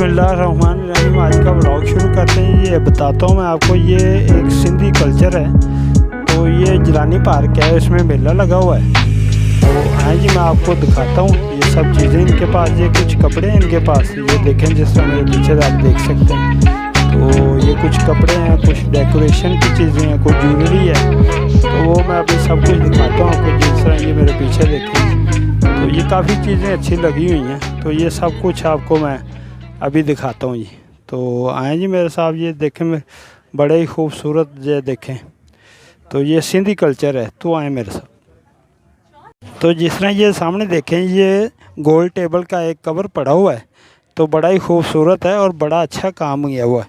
बिस्मिल्लाहिर्रहमानिर्रहीम। आज का व्लॉग शुरू करते हैं। ये बताता हूँ मैं आपको, ये एक सिंधी कल्चर है। तो ये जिलानी पार्क है, इसमें मेला लगा हुआ है। तो आए जी मैं आपको दिखाता हूँ ये सब चीज़ें इनके पास। ये कुछ कपड़े हैं इनके पास, ये देखें जिस तरह मेरे पीछे आप देख सकते हैं। तो ये कुछ कपड़े हैं, कुछ डेकोरेशन की चीज़ें हैं, कुछ ज्वेलरी है। तो वो मैं अभी सब कुछ दिखाता हूँ आपको। जिस तरह ये मेरे पीछे देखें, तो ये काफ़ी चीज़ें अच्छी लगी हुई हैं। तो ये सब कुछ आपको मैं अभी दिखाता हूँ जी। तो आए जी मेरे साहब, ये देखें में बड़े ही खूबसूरत ये देखें। तो ये सिंधी कल्चर है। तो आए मेरे साथ। तो जिस तरह ये सामने देखें, ये गोल टेबल का एक कवर पड़ा हुआ है। तो बड़ा ही खूबसूरत है और बड़ा अच्छा काम किया हुआ है।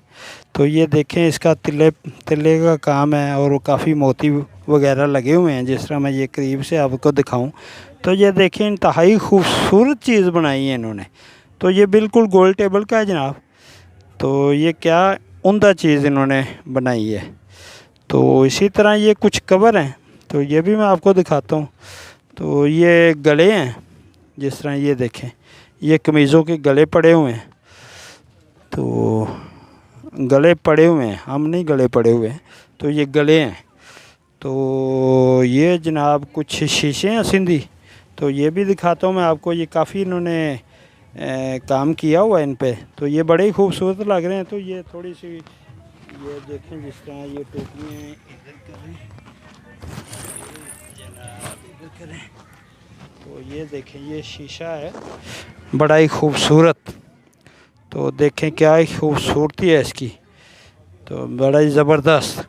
तो ये देखें, इसका तिल्ले का काम है और वो काफ़ी मोती वगैरह लगे हुए हैं। जिस तरह मैं ये करीब से आपको दिखाऊं, तो ये देखें इंतहाई खूबसूरत चीज़ बनाई है इन्होंने। तो ये बिल्कुल गोल टेबल का है जनाब। तो ये क्या उम्दा चीज़ इन्होंने बनाई है। तो इसी तरह ये कुछ कवर हैं, तो ये भी मैं आपको दिखाता हूँ। तो ये गले हैं, जिस तरह ये देखें, ये कमीज़ों के गले पड़े हुए हैं। तो गले पड़े हुए हैं, हम नहीं गले पड़े हुए हैं, तो ये गले हैं। तो ये जनाब कुछ शीशे हैं सिंधी। तो ये भी दिखाता हूँ मैं आपको। ये काफ़ी इन्होंने काम किया हुआ है इन पे। तो ये बड़े ही खूबसूरत लग रहे हैं। तो ये थोड़ी सी ये देखें, जिस तरह ये टोपियाँ इधर करें, इधर करें। तो ये देखें, ये शीशा है बड़ा ही खूबसूरत। तो देखें क्या ही खूबसूरती है इसकी, तो बड़ा ही ज़बरदस्त।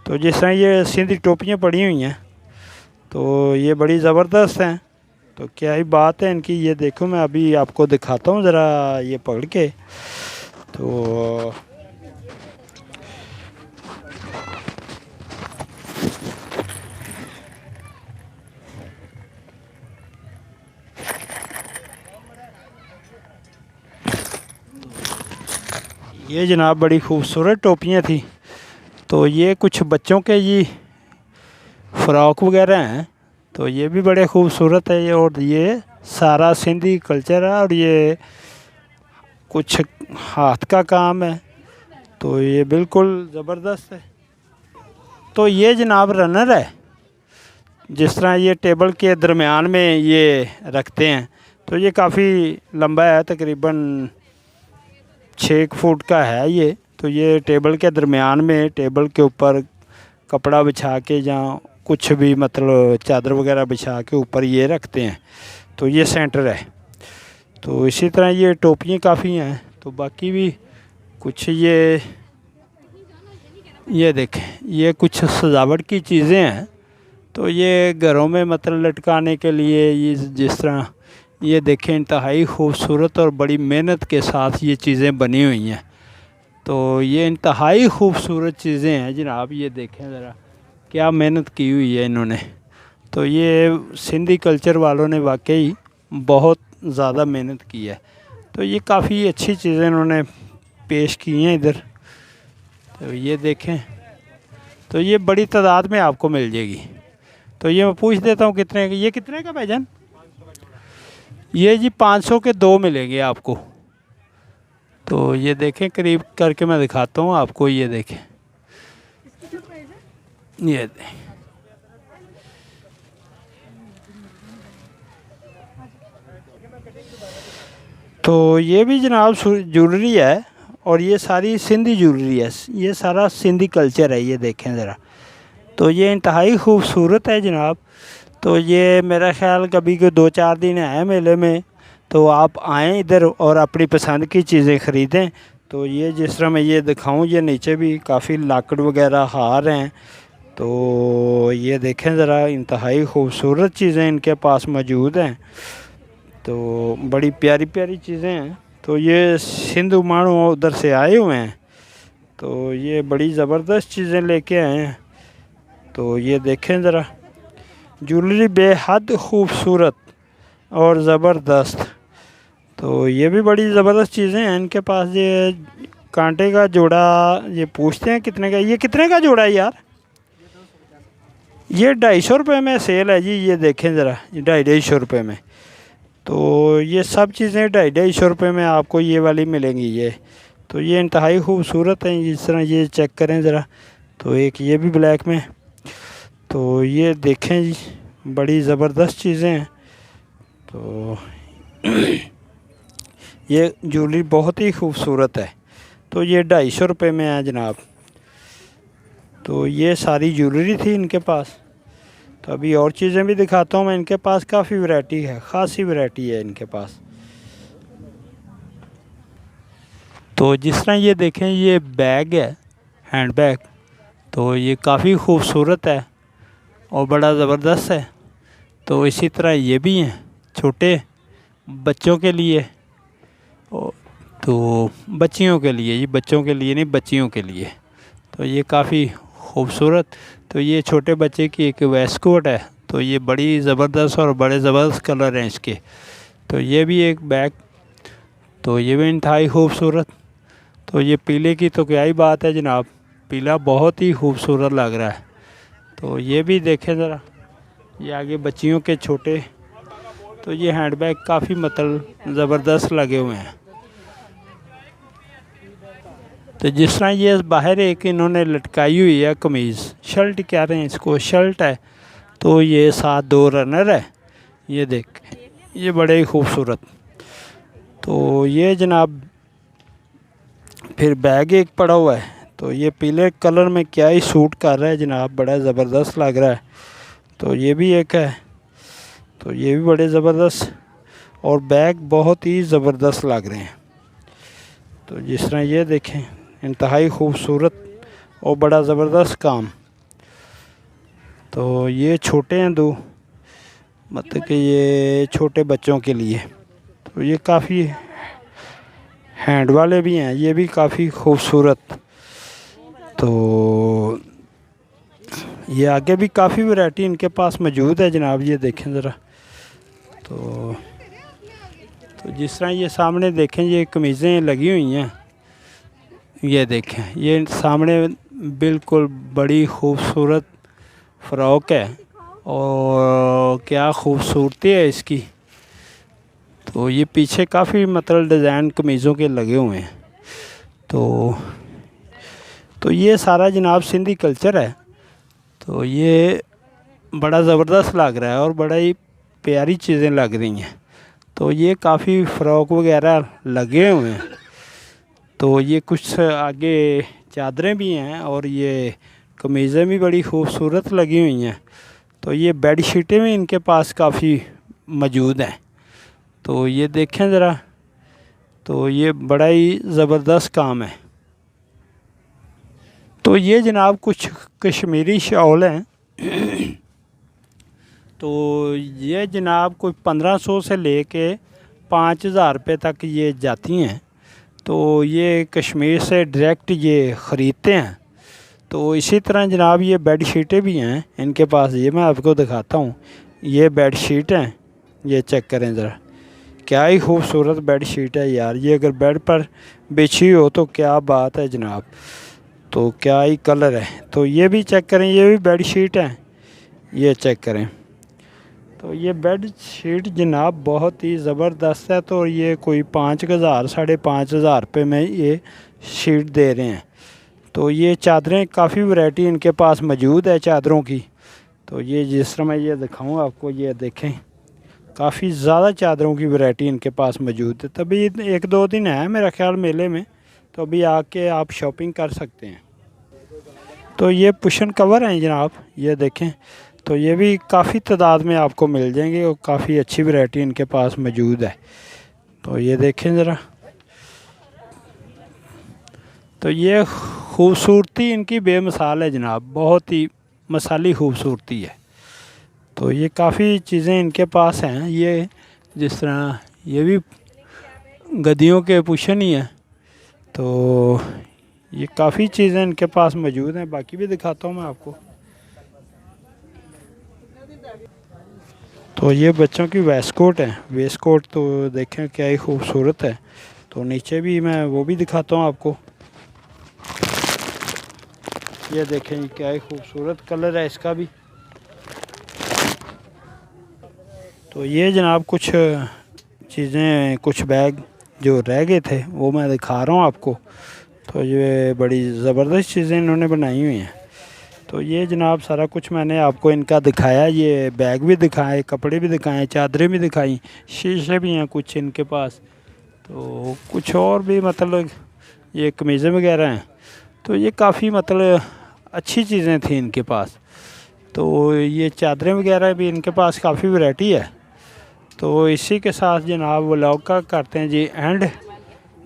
तो जिस तरह ये सिंधी टोपियाँ पड़ी हुई हैं, तो ये बड़ी ज़बरदस्त हैं। तो क्या ही बात है इनकी। ये देखो, मैं अभी आपको दिखाता हूँ ज़रा ये पकड़ के। तो ये जनाब बड़ी खूबसूरत टोपियाँ थी। तो ये कुछ बच्चों के ये फ़्रॉक वगैरह हैं। तो ये भी बड़े खूबसूरत है। ये और ये सारा सिंधी कल्चर है और ये कुछ हाथ का काम है। तो ये बिल्कुल ज़बरदस्त है। तो ये जनाब रनर है, जिस तरह ये टेबल के दरमियान में ये रखते हैं। तो ये काफ़ी लंबा है, तकरीबन 6 फुट का है ये। तो ये टेबल के दरमियान में, टेबल के ऊपर कपड़ा बिछा के या कुछ भी मतलब चादर वगैरह बिछा के ऊपर ये रखते हैं। तो ये सेंटर है। तो इसी तरह ये टोपियाँ काफ़ी हैं। तो बाकी भी कुछ ये देखें, ये कुछ सजावट की चीज़ें हैं। तो ये घरों में मतलब लटकाने के लिए, ये जिस तरह ये देखें इंतहाई खूबसूरत और बड़ी मेहनत के साथ ये चीज़ें बनी हुई हैं। तो ये इंतहाई खूबसूरत चीज़ें हैं जनाब। ये देखें ज़रा क्या मेहनत की हुई है इन्होंने। तो ये सिंधी कल्चर वालों ने वाकई बहुत ज़्यादा मेहनत की है। तो ये काफ़ी अच्छी चीज़ें इन्होंने पेश की हैं इधर। तो ये देखें, तो ये बड़ी तादाद में आपको मिल जाएगी। तो ये मैं पूछ देता हूँ कितने का, ये कितने का भाईजान? ये जी 500 के 2 मिलेंगे आपको। तो ये देखें, करीब करके मैं दिखाता हूँ आपको। ये देखें, ये देखें। तो ये भी जनाब ज्वेलरी है और ये सारी सिंधी ज्वेलरी है। ये सारा सिंधी कल्चर है। ये देखें ज़रा, तो ये इंतहाई खूबसूरत है जनाब। तो ये मेरा ख़्याल कभी के 2-4 दिन है मेले में। तो आप आएँ इधर और अपनी पसंद की चीज़ें ख़रीदें। तो ये जिस तरह मैं ये दिखाऊं, ये नीचे भी काफ़ी लाकड़ वगैरह हार हैं। तो ये देखें ज़रा, इंतहाई खूबसूरत चीज़ें इनके पास मौजूद हैं। तो बड़ी प्यारी प्यारी चीज़ें हैं। तो ये सिंधु मानू उधर से आए हुए हैं। तो ये बड़ी ज़बरदस्त चीज़ें लेके आए हैं। तो ये देखें ज़रा, ज्वेलरी बेहद खूबसूरत और ज़बरदस्त। तो ये भी बड़ी ज़बरदस्त चीज़ें हैं इनके पास। ये कांटे का जोड़ा, ये पूछते हैं कितने का, ये कितने का जोड़ा है यार? ये 250 रुपये में सेल है जी। ये देखें ज़रा, ये 250 रुपये में। तो ये सब चीज़ें 250-250 में आपको ये वाली मिलेंगी। ये तो ये इंतहाई खूबसूरत हैं। जिस तरह ये चेक करें ज़रा, तो एक ये भी ब्लैक में, तो ये देखें जी, बड़ी ज़बरदस्त चीज़ें हैं। तो ये ज्वेलरी बहुत ही खूबसूरत है। तो ये 250 में है जनाब। तो ये सारी ज्वेलरी थी इनके पास। तो अभी और चीज़ें भी दिखाता हूँ मैं। इनके पास काफ़ी वैरायटी है, ख़ासी वैरायटी है इनके पास। तो जिस तरह ये देखें, ये बैग है, हैंड बैग, तो ये काफ़ी खूबसूरत है और बड़ा ज़बरदस्त है। तो इसी तरह ये भी हैं छोटे बच्चों के लिए, तो बच्चियों के लिए, ये बच्चों के लिए नहीं, बच्चियों के लिए। तो ये काफ़ी खूबसूरत। तो ये छोटे बच्चे की एक वेस्ट कोट है। तो ये बड़ी ज़बरदस्त और बड़े ज़बरदस्त कलर हैं इसके। तो ये भी एक बैग, तो ये भी इंतहाई खूबसूरत। तो ये पीले की तो क्या ही बात है जनाब, पीला बहुत ही खूबसूरत लग रहा है। तो ये भी देखें ज़रा, ये आगे बच्चियों के छोटे। तो ये हैंड बैग काफ़ी मतलब ज़बरदस्त लगे हुए हैं। तो जिस तरह ये बाहर एक इन्होंने लटकाई हुई है कमीज़, शर्ट कह रहे हैं इसको, शर्ट है। तो ये साथ 2 रनर है, ये देख, ये बड़े ही खूबसूरत। तो ये जनाब फिर बैग एक पड़ा हुआ है। तो ये पीले कलर में क्या ही सूट कर रहा है जनाब, बड़ा ज़बरदस्त लग रहा है। तो ये भी एक है, तो ये भी बड़े ज़बरदस्त और बैग बहुत ही ज़बरदस्त लग रहे हैं। तो जिस तरह ये देखें, इंतहाई खूबसूरत और बड़ा ज़बरदस्त काम। तो ये छोटे हैं 2, मतलब कि ये छोटे बच्चों के लिए। तो ये काफ़ी हैंड वाले भी हैं, ये भी काफ़ी खूबसूरत। तो ये आगे भी काफ़ी वैरायटी इनके पास मौजूद है जनाब, ये देखें ज़रा। तो जिस तरह ये सामने देखें, ये कमीज़ें लगी हुई हैं, ये देखें, ये सामने बिल्कुल बड़ी खूबसूरत फ़्रॉक है और क्या खूबसूरती है इसकी। तो ये पीछे काफ़ी मतलब डिज़ाइन कमीज़ों के लगे हुए हैं। तो ये सारा जनाब सिंधी कल्चर है। तो ये बड़ा ज़बरदस्त लग रहा है और बड़ा ही प्यारी चीज़ें लग रही हैं। तो ये काफ़ी फ़्रॉक वगैरह लगे हुए हैं। तो ये कुछ आगे चादरें भी हैं और ये कमीज़ें भी बड़ी खूबसूरत लगी हुई हैं। तो ये बेड शीटें भी इनके पास काफ़ी मौजूद हैं। तो ये देखें ज़रा, तो ये बड़ा ही ज़बरदस्त काम है। तो ये जनाब कुछ कश्मीरी शॉल हैं। तो ये जनाब कोई 1500 से लेके 5000 रुपये तक ये जाती हैं। तो ये कश्मीर से डायरेक्ट ये ख़रीदते हैं। तो इसी तरह जनाब ये बेड शीटें भी हैं इनके पास, ये मैं आपको दिखाता हूँ। ये बेड शीट हैं, ये चेक करें ज़रा, क्या ही खूबसूरत बेड शीट है यार। ये अगर बेड पर बिछी हो तो क्या बात है जनाब, तो क्या ही कलर है। तो ये भी चेक करें, ये भी बेड शीट है, ये चेक करें। तो ये बेड शीट जनाब बहुत ही ज़बरदस्त है। तो ये कोई 5000 5500 रुपये में ये शीट दे रहे हैं। तो ये चादरें काफ़ी वैरायटी इनके पास मौजूद है चादरों की। तो ये जिस तरह मैं ये दिखाऊँ आपको, ये देखें, काफ़ी ज़्यादा चादरों की वैरायटी इनके पास मौजूद है। तभी 1-2 दिन है मेरा ख्याल मेले में, तो अभी आके आप शॉपिंग कर सकते हैं। तो ये कुशन कवर हैं जनाब, ये देखें। तो ये भी काफ़ी तादाद में आपको मिल जाएंगे और काफ़ी अच्छी वैरायटी इनके पास मौजूद है। तो ये देखें ज़रा, तो ये खूबसूरती इनकी बेमिसाल है जनाब, बहुत ही मसाली खूबसूरती है। तो ये काफ़ी चीज़ें इनके पास हैं। ये जिस तरह ये भी गद्दियों के कुशन ही हैं। तो ये काफ़ी चीज़ें इनके पास मौजूद हैं, बाकी भी दिखाता हूँ मैं आपको। तो ये बच्चों की वेस्ट कोट है, वेस्ट कोट तो देखें क्या ही खूबसूरत है। तो नीचे भी मैं वो भी दिखाता हूँ आपको, ये देखें क्या ही खूबसूरत कलर है इसका भी। तो ये जनाब कुछ चीज़ें, कुछ बैग जो रह गए थे वो मैं दिखा रहा हूँ आपको। तो ये बड़ी ज़बरदस्त चीज़ें इन्होंने बनाई हुई हैं। तो ये जनाब सारा कुछ मैंने आपको इनका दिखाया। ये बैग भी दिखाए, कपड़े भी दिखाए, चादरें भी दिखाई, शीशे भी हैं कुछ इनके पास, तो कुछ और भी मतलब ये कमीज़ें वगैरह हैं। तो ये काफ़ी मतलब अच्छी चीज़ें थी इनके पास। तो ये चादरें वगैरह भी इनके पास काफ़ी वैरायटी है। तो इसी के साथ जनाब व्लॉग का करते हैं जी एंड।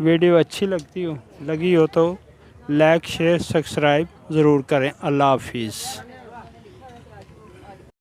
वीडियो अच्छी लगी हो तो लाइक शेयर सब्सक्राइब ज़रूर करें। अल्लाह हाफिज़।